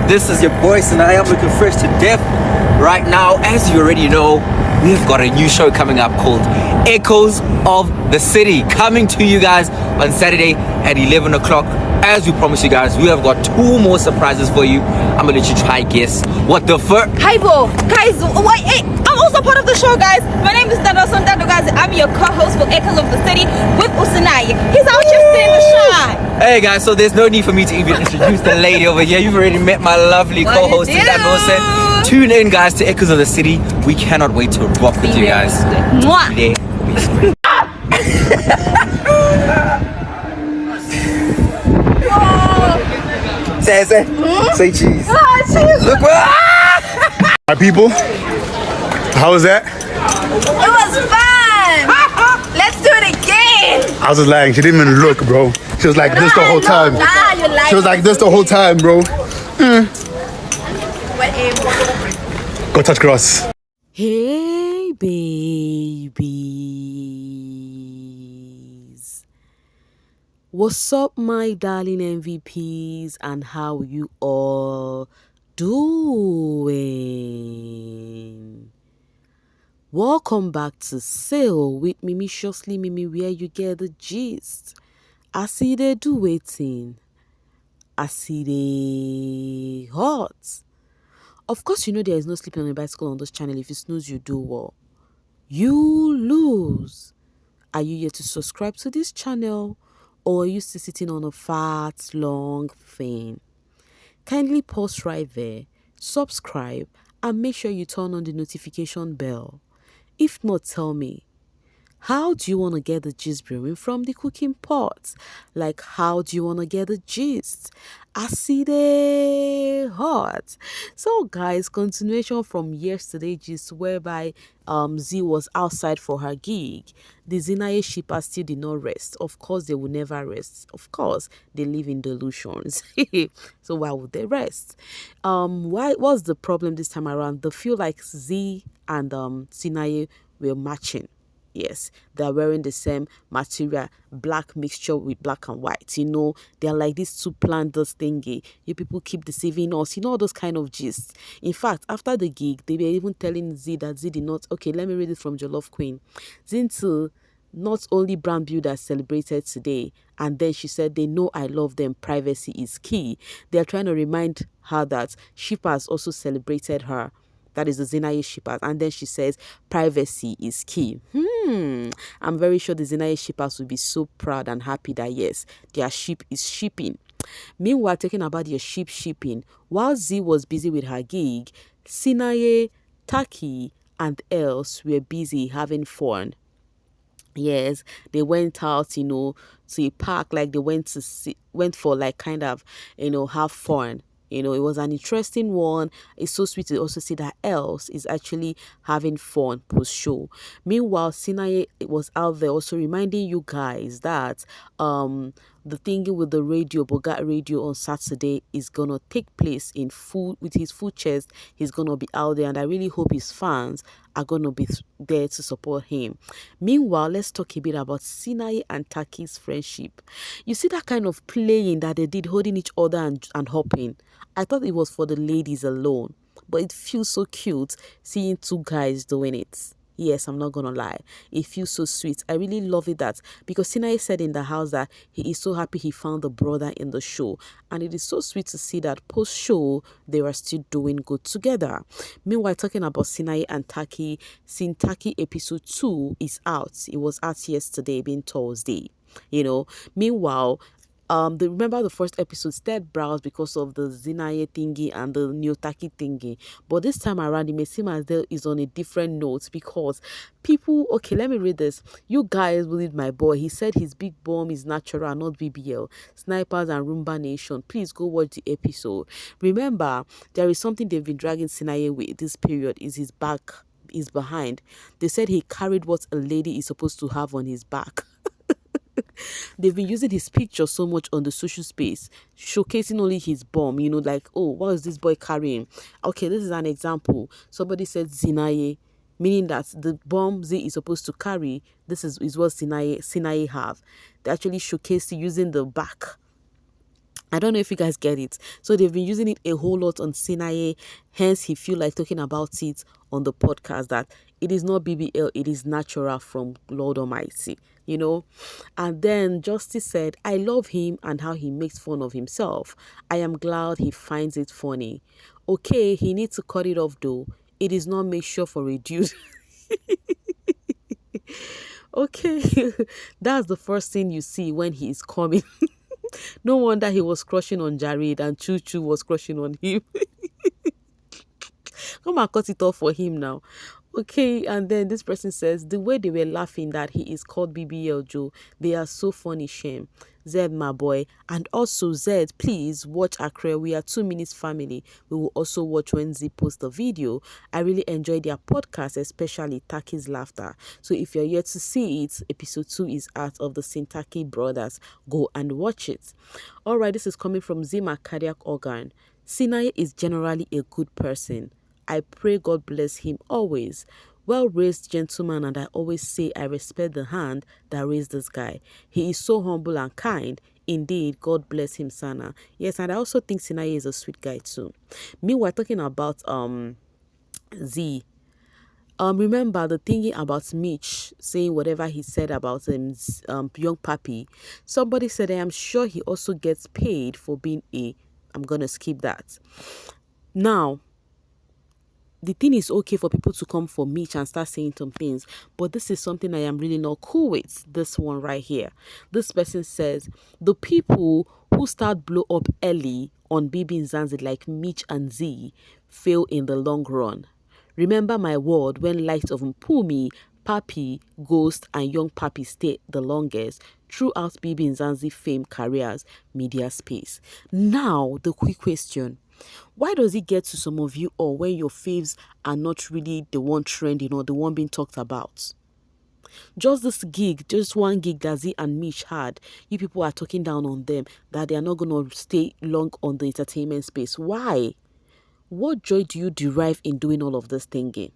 This is your boy Sinaye. I'm looking fresh to death right now. As you already know, we've got a new show coming up called Echoes of the City, coming to you guys on Saturday at 11 o'clock. As we promised you guys, we have got 2 more surprises for you. I'm gonna let you try guess what the first. Hi, bro. Guys, wait, hey, I'm also part of the show, guys. My name is Netizens, guys. I'm your co-host for Echoes of the City with Sinaye. He's out here sitting in the shine. Hey guys, so there's no need for me to even introduce the lady over here. You've already met my lovely co-host, Zeenaye. Tune in, guys, to Echoes of the City. We cannot wait to rock with you guys. Mwah. Say cheese. Cheese. Look what. Hi people, how was that? It was fun. Let's do it again. I was just lying, she didn't even look, bro. She was like this the whole time. You're lying. She was like this the whole time, bro. Go touch grass. Hey babies, what's up my darling MVPs, and how you all doing? Welcome back to Sail with Mimiciously Mimi, where you get the gist. I see they do waiting, I see they hot. Of course, you know there is no sleeping on a bicycle on this channel. If you snooze, you do what? You lose. Are you yet to subscribe to this channel, or are you still sitting on a fat, long thing? Kindly pause right there, subscribe, and make sure you turn on the notification bell. If not, tell me, how do you want to get the gist brewing from the cooking pot? Like, how do you want to get the gist? I see they hot. So guys, continuation from yesterday gist, whereby Z was outside for her gig. The Zeenaye shippers still did not rest. Of course they will never rest. Of course they live in delusions. So why would they rest? What's the problem this time around? They feel like Z and Sinaye were matching. Yes, they're wearing the same material, black mixture with black and white. You know, they're like this 2 planters thingy. You people keep deceiving us. You know, all those kind of gist. In fact, after the gig, they were even telling Z that Z did not. Okay, let me read it from Jollof Queen. Zintu, not only brand builders celebrated today, and then she said they know I love them. Privacy is key. They are trying to remind her that shippers also celebrated her. That is the Zeenaye shippers. And then she says, privacy is key. I'm very sure the Zeenaye shippers will be so proud and happy that, yes, their ship is shipping. Meanwhile, talking about their ship shipping, while Z was busy with her gig, Sinaye, Taki, and else were busy having fun. Yes, they went out, you know, to a park, like they went for like kind of, you know, have fun. You know, it was an interesting one. It's so sweet to also see that else is actually having fun post-show. Meanwhile, Sinaye was out there also reminding you guys that the thingy with the radio, Bogat Radio on Saturday is going to take place in with his full chest. He's going to be out there, and I really hope his fans are going to be there to support him. Meanwhile, let's talk a bit about Sinaye and Taki's friendship. You see that kind of playing that they did, holding each other and hopping. I thought it was for the ladies alone, but it feels so cute seeing 2 guys doing it. Yes, I'm not gonna lie. It feels so sweet. I really love it because Sinaye said in the house that he is so happy he found the brother in the show. And it is so sweet to see that post-show, they are still doing good together. Meanwhile, talking about Sinaye and Taki, SinTaki episode 2 is out. It was out yesterday, being Thursday. You know, meanwhile, remember the first episode started browse because of the Zeenaye thingy and the new Taki thingy, but this time around it may seem as though it's on a different note because people, okay, let me read this. You guys believe my boy, he said his big bomb is natural, not BBL, snipers and Roomba Nation. Please go watch the episode. Remember, there is something they've been dragging Sinaye with this period, is his back, is behind. They said he carried what a lady is supposed to have on his back. They've been using his picture so much on the social space, showcasing only his bomb, you know, like, oh, what is this boy carrying? Okay, this is an example. Somebody said Zeenaye, meaning that the bomb Z is supposed to carry, this is what Sinaye have. They actually showcased using the back I don't know if you guys get it. So they've been using it a whole lot on Sinaye. Hence, he feel like talking about it on the podcast that it is not BBL, it is natural from Lord Almighty, you know. And then Justice said, I love him and how he makes fun of himself. I am glad he finds it funny. Okay, he needs to cut it off though. It is not make sure for a dude. Okay, that's the first thing you see when he is coming. No wonder he was crushing on Jared and Choo Choo was crushing on him. Come and cut it off for him now. Okay, and then this person says, the way they were laughing that he is called BBL Joe, they are so funny, shame. Zed, my boy. And also, Zed, please watch Accra. We are 2 minutes family. We will also watch when Z posts the video. I really enjoy their podcast, especially Taki's laughter. So if you're yet to see it, episode 2 is out of the SinTaki brothers. Go and watch it. All right, this is coming from Zima Cardiac Organ. Sinaye is generally a good person. I pray God bless him always. Well-raised gentleman, and I always say I respect the hand that raised this guy. He is so humble and kind. Indeed, God bless him, Sana. Yes, and I also think Sinaye is a sweet guy too. Meanwhile, talking about Z. Remember the thingy about Mitch saying whatever he said about young Papi. Somebody said I am sure he also gets paid for being a. I'm gonna skip that. Now, the thing is okay for people to come for Mitch and start saying some things, but this is something I am really not cool with. This one right here. This person says, the people who start blow up early on bbnzansi like Mitch and Z fail in the long run. Remember my word when light of Mpumi, Papi, Ghost and Young Papi stay the longest throughout bbnzansi fame careers, media space. Now, the quick question. Why does it get to some of you or when your faves are not really the one trending or the one being talked about? Just this gig, just one gig that Zee&Mich had, you people are talking down on them that they are not going to stay long on the entertainment space. Why? What joy do you derive in doing all of this thinking?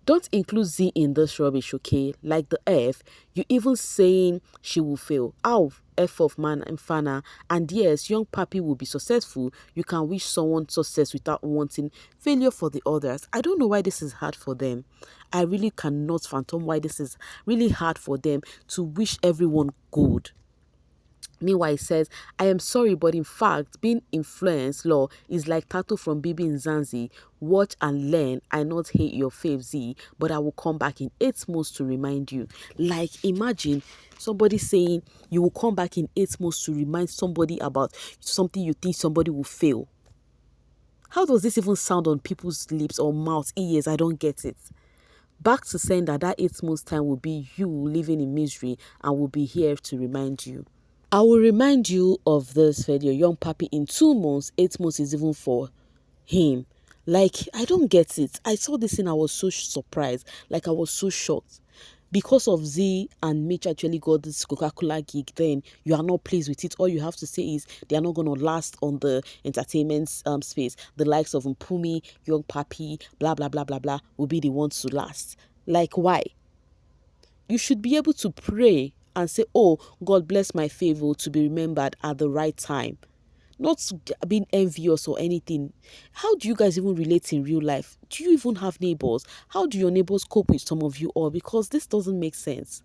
Don't include Z in this rubbish, okay? Like the F, you even saying she will fail. Ow, F of man and fana. And yes, young Papi will be successful. You can wish someone success without wanting failure for the others. I don't know why this is hard for them. I really cannot fathom why this is really hard for them to wish everyone good. Meanwhile, he says, I am sorry, but in fact, being influenced law is like tattoo from bbnzansi. Watch and learn. I not hate your fave Z, but I will come back in 8 months to remind you. Like, imagine somebody saying you will come back in 8 months to remind somebody about something you think somebody will fail. How does this even sound on people's lips or mouths, ears? I don't get it. Back to saying that 8 months time will be you living in misery and will be here to remind you. I will remind you of this video, young Papi in 2 months, 8 months is even for him. Like, I don't get it. I saw this and I was so surprised. Like, I was so shocked. Because of Zee&Mich actually got this Coca-Cola gig, then you are not pleased with it. All you have to say is they are not going to last on the entertainment space. The likes of Mpumi, young Papi, blah, blah, blah, blah, blah, will be the ones to last. Like, why? You should be able to pray and say, oh, God bless my favor to be remembered at the right time. Not being envious or anything. How do you guys even relate in real life? Do you even have neighbors? How do your neighbors cope with some of you all? Because this doesn't make sense.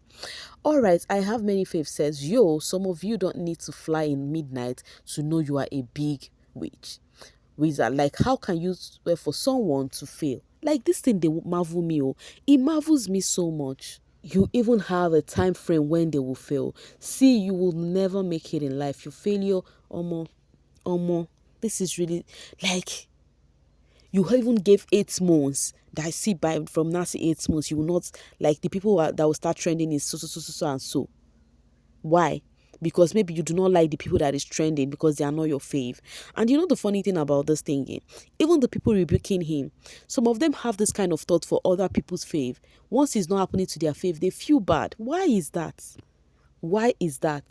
All right, I have many faves says, yo, some of you don't need to fly in midnight to know you are a big wizard. Like, how can you swear for someone to fail? Like, this thing, they marvel me. Oh, it marvels me so much. You even have a time frame when they will fail. See, you will never make it in life. Your failure, this is really like you even gave 8 months. That I see by from now to 8 months, you will not like the people that will start trending is so and so. Why? Because maybe you do not like the people that is trending because they are not your fave. And you know the funny thing about this thing, even the people rebuking him, some of them have this kind of thought for other people's fave. Once it's not happening to their fave, they feel bad. Why is that? Why is that?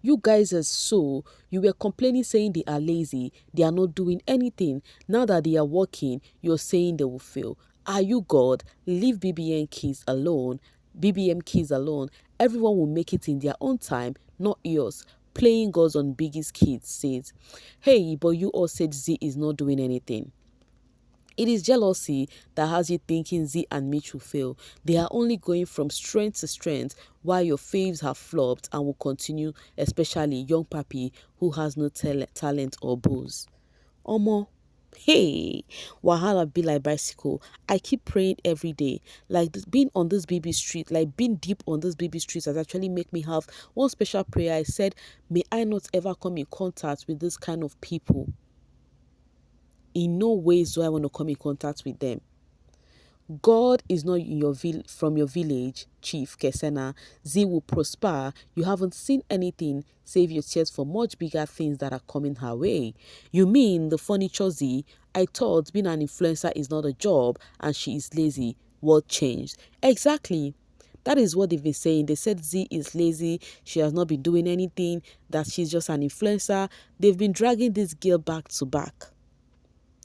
You guys are so, you were complaining saying they are lazy, they are not doing anything. Now that they are working, you're saying they will fail. Are you God? Leave BBM kids alone. BBM kids alone. Everyone will make it in their own time, not yours. Playing Gods on Biggie's Kids says, hey, but you all said Z is not doing anything. It is jealousy that has you thinking Zee and Mich will fail. They are only going from strength to strength while your faves have flopped and will continue, especially Young Papi who has no talent or buzz. Omo, hey, wahala be like bicycle. I keep praying every day. Like being on this baby street, like being deep on this baby street has actually make me have one special prayer. I said, may I not ever come in contact with this kind of people. In no ways do I want to come in contact with them. God is not in your from your village, Chief Kesena. Zee will prosper. You haven't seen anything. Save your tears for much bigger things that are coming her way. You mean the furniture Zee? I thought being an influencer is not a job and she is lazy. What changed? Exactly. That is what they've been saying. They said Zee is lazy. She has not been doing anything. That she's just an influencer. They've been dragging this girl back to back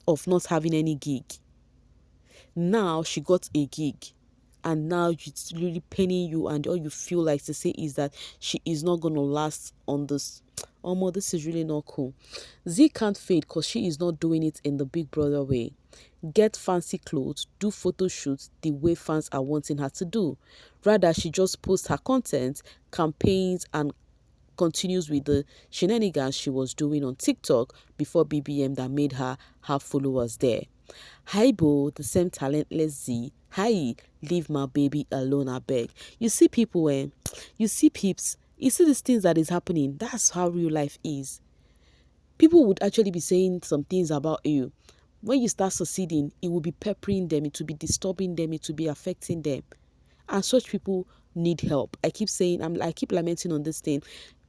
of not having any gig. Now she got a gig and now it's really paining you, and all you feel like to say is that she is not going to last on this. Oh, this is really not cool. Zee can't fade because she is not doing it in the Big Brother way. Get fancy clothes, do photo shoots the way fans are wanting her to do. Rather, she just posts her content, campaigns, and continues with the shenanigans she was doing on TikTok before BBM that made her have followers there. Hi Bo, the same talentless Z. Hi, leave my baby alone, I beg. You see people, you see peeps, you see these things that is happening. That's how real life is. People would actually be saying some things about you. When you start succeeding, it will be peppering them, it will be disturbing them, it will be affecting them. And such people need help. I keep saying, I keep lamenting on this thing.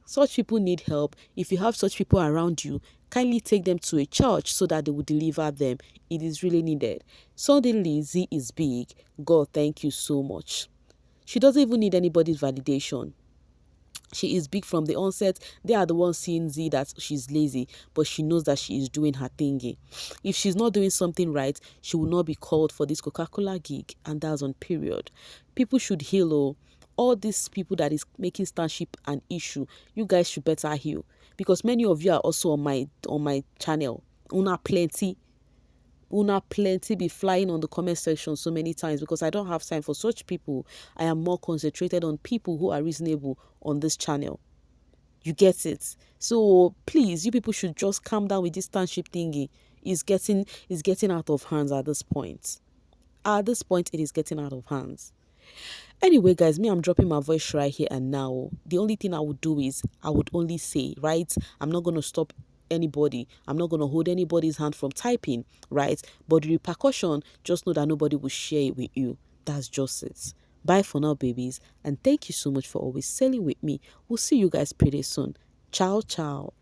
Such people need help. If you have such people around you, kindly take them to a church so that they will deliver them. It is really needed. Suddenly, Zee is big. God, thank you so much. She doesn't even need anybody's validation. She is big from the onset. They are the ones seeing Zee that she's lazy, but she knows that she is doing her thingy. If she's not doing something right, she will not be called for this Coca-Cola gig, and that's on period. People should heal. All these people that is making starship an issue, you guys should better heal, because many of you are also on my channel. Una plenty be flying on the comment section so many times because I don't have time for such people. I am more concentrated on people who are reasonable on this channel. You get it? So please, you people should just calm down with this starship thingy. It's getting out of hands at this point. At this point, it is getting out of hands. Anyway, guys, I'm dropping my voice right here and now. The only thing I would do is I would only say, right? I'm not going to stop anybody. I'm not going to hold anybody's hand from typing, right? But the repercussion, just know that nobody will share it with you. That's just it. Bye for now, babies. And thank you so much for always sailing with me. We'll see you guys pretty soon. Ciao, ciao.